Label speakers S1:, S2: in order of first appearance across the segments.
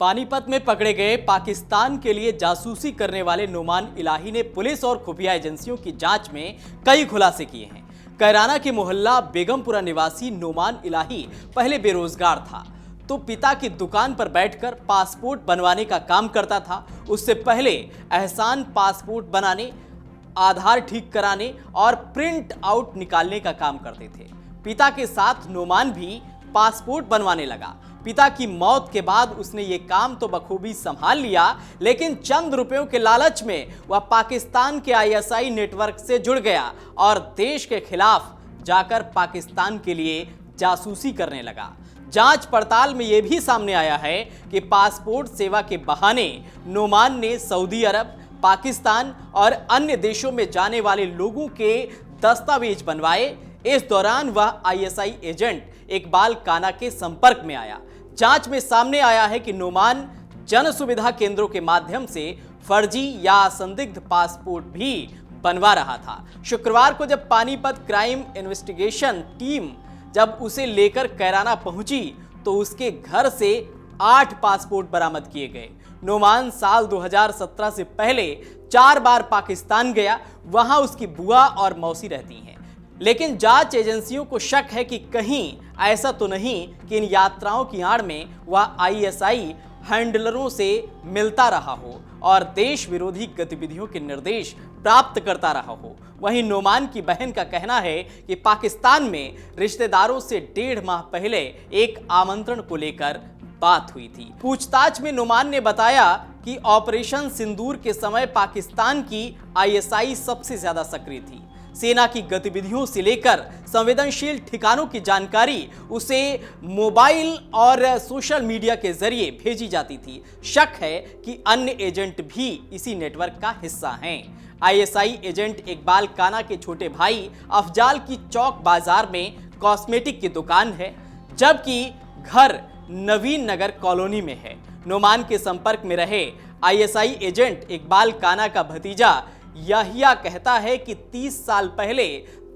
S1: पानीपत में पकड़े गए पाकिस्तान के लिए जासूसी करने वाले नोमान इलाही ने पुलिस और खुफिया एजेंसियों की जांच में कई खुलासे किए हैं। कैराना के मोहल्ला बेगमपुरा निवासी नोमान इलाही पहले बेरोजगार था तो पिता की दुकान पर बैठकर पासपोर्ट बनवाने का काम करता था। उससे पहले एहसान पासपोर्ट बनाने, आधार ठीक कराने और प्रिंट आउट निकालने का काम करते थे। पिता के साथ नोमान भी पासपोर्ट बनवाने लगा। पिता की मौत के बाद उसने ये काम तो बखूबी संभाल लिया, लेकिन चंद रुपयों के लालच में वह पाकिस्तान के आईएसआई नेटवर्क से जुड़ गया और देश के खिलाफ जाकर पाकिस्तान के लिए जासूसी करने लगा। जांच पड़ताल में यह भी सामने आया है कि पासपोर्ट सेवा के बहाने नोमान ने सऊदी अरब, पाकिस्तान और अन्य देशों में जाने वाले लोगों के दस्तावेज बनवाए। इस दौरान वह आईएसआई एजेंट इकबाल काना के संपर्क में आया। जांच में सामने आया है कि नोमान जन सुविधा केंद्रों के माध्यम से फर्जी या संदिग्ध पासपोर्ट भी बनवा रहा था। शुक्रवार को जब पानीपत क्राइम इन्वेस्टिगेशन टीम जब उसे लेकर कैराना पहुंची तो उसके घर से 8 पासपोर्ट बरामद किए गए। नोमान साल 2017 से पहले 4 बार पाकिस्तान गया। वहां उसकी बुआ और मौसी रहती हैं, लेकिन जांच एजेंसियों को शक है कि कहीं ऐसा तो नहीं कि इन यात्राओं की आड़ में वह आईएसआई हैंडलरों से मिलता रहा हो और देश विरोधी गतिविधियों के निर्देश प्राप्त करता रहा हो। वहीं नोमान की बहन का कहना है कि पाकिस्तान में रिश्तेदारों से 1.5 माह पहले एक आमंत्रण को लेकर बात हुई थी। पूछताछ में नोमान ने बताया कि ऑपरेशन सिंदूर के समय पाकिस्तान की आईएसआई सबसे ज्यादा सक्रिय थी। सेना की गतिविधियों से लेकर संवेदनशील ठिकानों की जानकारी उसे मोबाइल और सोशल मीडिया के जरिए भेजी जाती थी। शक है कि अन्य एजेंट भी इसी नेटवर्क का हिस्सा हैं। आईएसआई एजेंट इकबाल काना के छोटे भाई अफजाल की चौक बाजार में कॉस्मेटिक की दुकान है, जबकि घर नवीन नगर कॉलोनी में है। नोमान के संपर्क में रहे आईएसआई एजेंट इकबाल काना का भतीजा याहिया कहता है कि 30 साल पहले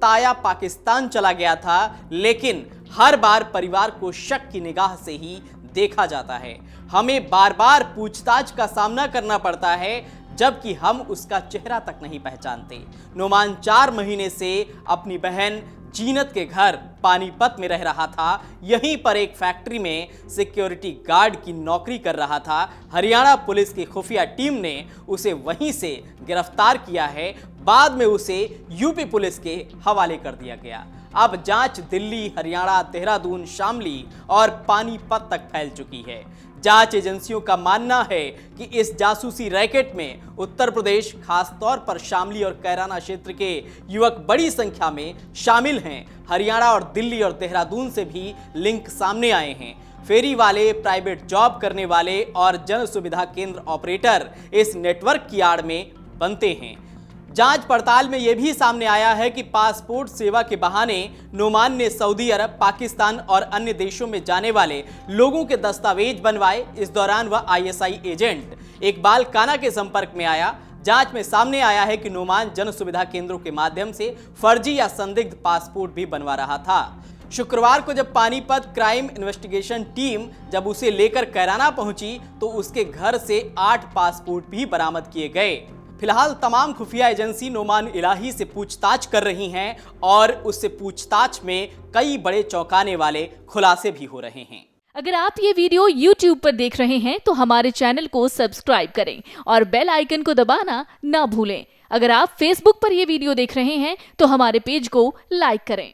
S1: ताया पाकिस्तान चला गया था, लेकिन हर बार परिवार को शक की निगाह से ही देखा जाता है। हमें बार बार पूछताछ का सामना करना पड़ता है, जबकि हम उसका चेहरा तक नहीं पहचानते। नोमान 4 महीने से अपनी बहन जीनत के घर पानीपत में रह रहा था। यहीं पर एक फैक्ट्री में सिक्योरिटी गार्ड की नौकरी कर रहा था। हरियाणा पुलिस की खुफिया टीम ने उसे वहीं से गिरफ्तार किया है। बाद में उसे यूपी पुलिस के हवाले कर दिया गया। अब जांच दिल्ली, हरियाणा, देहरादून, शामली और पानीपत तक फैल चुकी है। जांच एजेंसियों का मानना है कि इस जासूसी रैकेट में उत्तर प्रदेश, खासतौर पर शामली और कैराना क्षेत्र के युवक बड़ी संख्या में शामिल हैं। हरियाणा और दिल्ली और देहरादून से भी लिंक सामने आए हैं। फेरी वाले, प्राइवेट जॉब करने वाले और जन सुविधा केंद्र ऑपरेटर इस नेटवर्क की आड़ में बनते हैं। जांच पड़ताल में यह भी सामने आया है कि पासपोर्ट सेवा के बहाने नोमान ने सऊदी अरब, पाकिस्तान और अन्य देशों में जाने वाले लोगों के दस्तावेज बनवाए। इस दौरान वह आईएसआई एजेंट इकबाल काना के संपर्क में आया। जांच में सामने आया है कि नोमान जन सुविधा केंद्रों के माध्यम से फर्जी या संदिग्ध पासपोर्ट भी बनवा रहा था। शुक्रवार को जब पानीपत क्राइम इन्वेस्टिगेशन टीम जब उसे लेकर कैराना पहुंची तो उसके घर से 8 पासपोर्ट भी बरामद किए गए। फिलहाल तमाम खुफिया एजेंसी नोमान इलाही से पूछताछ कर रही हैं और उससे पूछताछ में कई बड़े चौंकाने वाले खुलासे भी हो रहे हैं।
S2: अगर आप ये वीडियो YouTube पर देख रहे हैं तो हमारे चैनल को सब्सक्राइब करें और बेल आइकन को दबाना ना भूलें। अगर आप Facebook पर ये वीडियो देख रहे हैं तो हमारे पेज को लाइक करें।